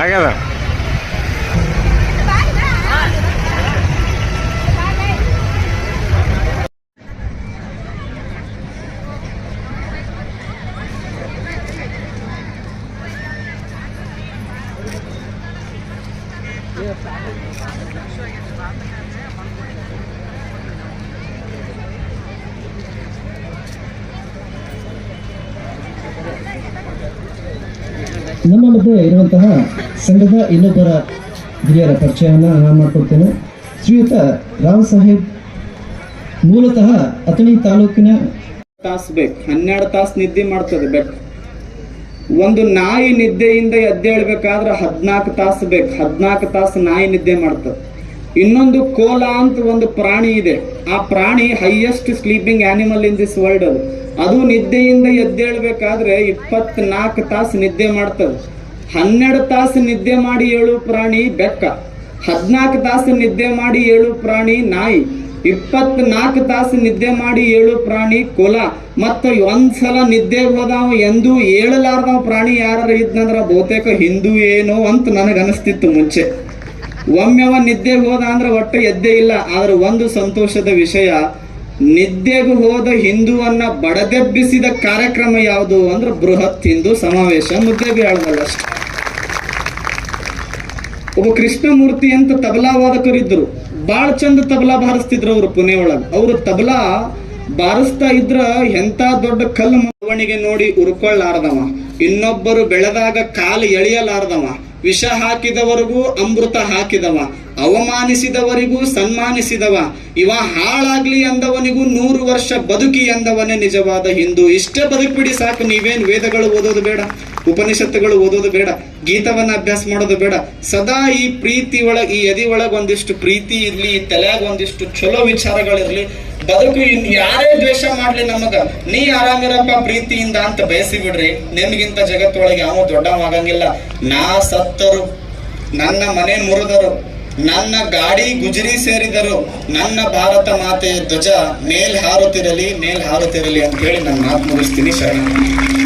ಆಗ್ಯದ. ನಮ್ಮ ಮಧ್ಯೆ ಇರುವಂತಹ ಸಂಘದ ಇನ್ನೊಬ್ಬರ ಹಿರಿಯರ ಪರಿಚಯವನ್ನು ನಾನು ಮಾಡಿಕೊಡ್ತೇನೆ. ಶ್ರೀಯುತ ರಾವ್ ಸಾಹೇಬ್ ಮೂಲತಃ ಅಥಣಿ ತಾಲೂಕಿನ. ತಾಸು ಬೇಕು, 12 ತಾಸು ನಿದ್ದೆ ಮಾಡ್ತದೆ ಬೆಕ್ಕು. ಒಂದು ನಾಯಿ ನಿದ್ದೆಯಿಂದ ಎದ್ದೇಳ್ಬೇಕಾದ್ರೆ 14 ತಾಸು ಬೇಕು. 14 ತಾಸು ನಾಯಿ ನಿದ್ದೆ ಮಾಡ್ತದೆ. ಇನ್ನೊಂದು ಕೋಲ ಅಂತ ಒಂದು ಪ್ರಾಣಿ ಇದೆ. ಆ ಪ್ರಾಣಿ highest sleeping animal in this world. ಅದು ನಿದ್ದೆಯಿಂದ ಎದ್ದೇಳ್ಬೇಕಾದ್ರೆ 24 ತಾಸು ನಿದ್ದೆ ಮಾಡ್ತದೆ. 12 ತಾಸು ನಿದ್ದೆ ಮಾಡಿ ಏಳು ಪ್ರಾಣಿ ಬೆಕ್ಕ, 14 ತಾಸು ನಿದ್ದೆ ಮಾಡಿ ಏಳು ಪ್ರಾಣಿ ನಾಯಿ, 24 ತಾಸು ನಿದ್ದೆ ಮಾಡಿ ಏಳು ಪ್ರಾಣಿ ಕೊಲ. ಮತ್ತು ಒಂದ್ಸಲ ನಿದ್ದೆ ಹೋದವ ಎಂದೂ ಏಳಲಾರ್ದವ ಪ್ರಾಣಿ ಯಾರು ಇದ್ನಂದ್ರ ಬಹುತೇಕ ಹಿಂದೂ ಏನೋ ಅಂತ ನನಗನಿಸ್ತಿತ್ತು ಮುಂಚೆ. ಒಮ್ಮೆವ ನಿದ್ದೆ ಹೋದ ಅಂದ್ರೆ ಒಟ್ಟು ಎದ್ದೇ ಇಲ್ಲ. ಆದ್ರೆ ಒಂದು ಸಂತೋಷದ ವಿಷಯ, ನಿದ್ದೆಗೂ ಹೋದ ಹಿಂದೂವನ್ನ ಬಡದೆಬ್ಬಿಸಿದ ಕಾರ್ಯಕ್ರಮ ಯಾವುದು ಅಂದ್ರೆ ಬೃಹತ್ ಹಿಂದೂ ಸಮಾವೇಶ ಮುದ್ದೇಬಿಹಾಳದಲ್ಲಿ ಅಷ್ಟೆ. ಒಬ್ಬ ಕೃಷ್ಣಮೂರ್ತಿ ಅಂತ ತಬಲಾ ವಾದಕರಿದ್ರು. ಬಾಳ ಚಂದ ತಬಲಾ ಬಾರಿಸ್ತಿದ್ರು ಅವರು ಪುಣೆ ಒಳಗೆ. ಅವರು ತಬಲಾ ಬಾರಿಸ್ತಾ ಇದ್ರ ಎಂತ ದೊಡ್ಡ ಕಲ್ಲು ಮವಣಿಗೆ ನೋಡಿ ಉರ್ಕೊಳ್ಳಾರ್ದವ, ಇನ್ನೊಬ್ಬರು ಬೆಳೆದಾಗ ಕಾಲು ಎಳೆಯಲಾರ್ದವ, ವಿಷ ಹಾಕಿದವರಿಗೂ ಅಮೃತ ಹಾಕಿದವ, ಅವಮಾನಿಸಿದವರಿಗೂ ಸನ್ಮಾನಿಸಿದವ, ಇವ ಹಾಳಾಗ್ಲಿ ಅಂದವನಿಗೂ 100 ವರ್ಷ ಬದುಕಿ ಅಂದವನೇ ನಿಜವಾದ ಹಿಂದೂ. ಇಷ್ಟೇ ಬದುಕ್ಬಿಡಿ ಸಾಕು. ನೀವೇನು ವೇದಗಳು ಓದೋದು ಬೇಡ, ಉಪನಿಷತ್ತುಗಳು ಓದೋದು ಬೇಡ, ಗೀತವನ್ನ ಅಭ್ಯಾಸ ಮಾಡೋದು ಬೇಡ. ಸದಾ ಈ ಪ್ರೀತಿ ಒಳಗೆ, ಈ ಎದಿ ಒಳಗೆ ಒಂದಿಷ್ಟು ಪ್ರೀತಿ ಇರ್ಲಿ, ಈ ತಲೆಯಾಗ ಒಂದಿಷ್ಟು ಚಲೋ ವಿಚಾರಗಳಿರ್ಲಿ. ಬದುಕು ಯಾರೇ ದ್ವೇಷ ಮಾಡ್ಲಿ ನಮಗ, ನೀ ಆರಾಮಿರಪ್ಪ ಪ್ರೀತಿಯಿಂದ ಅಂತ ಬಯಸಿ ಬಿಡ್ರಿ. ನಿಮ್ಗಿಂತ ಜಗತ್ತೊಳಗೆ ಯಾವ ದೊಡ್ಡವಾಗಂಗಿಲ್ಲ. ನಾ ಸತ್ತರು, ನನ್ನ ಮನೆ ಮುರಿದರು, ನನ್ನ ಗಾಡಿ ಗುಜರಿ ಸೇರಿದರು, ನನ್ನ ಭಾರತ ಮಾತೆಯ ಧ್ವಜ ಮೇಲ್ ಹಾರುತ್ತಿರಲಿ ಅಂತ ಹೇಳಿ ನನ್ನ ಮಾತು ಮುಗಿಸ್ತೀನಿ. ಶರಣ.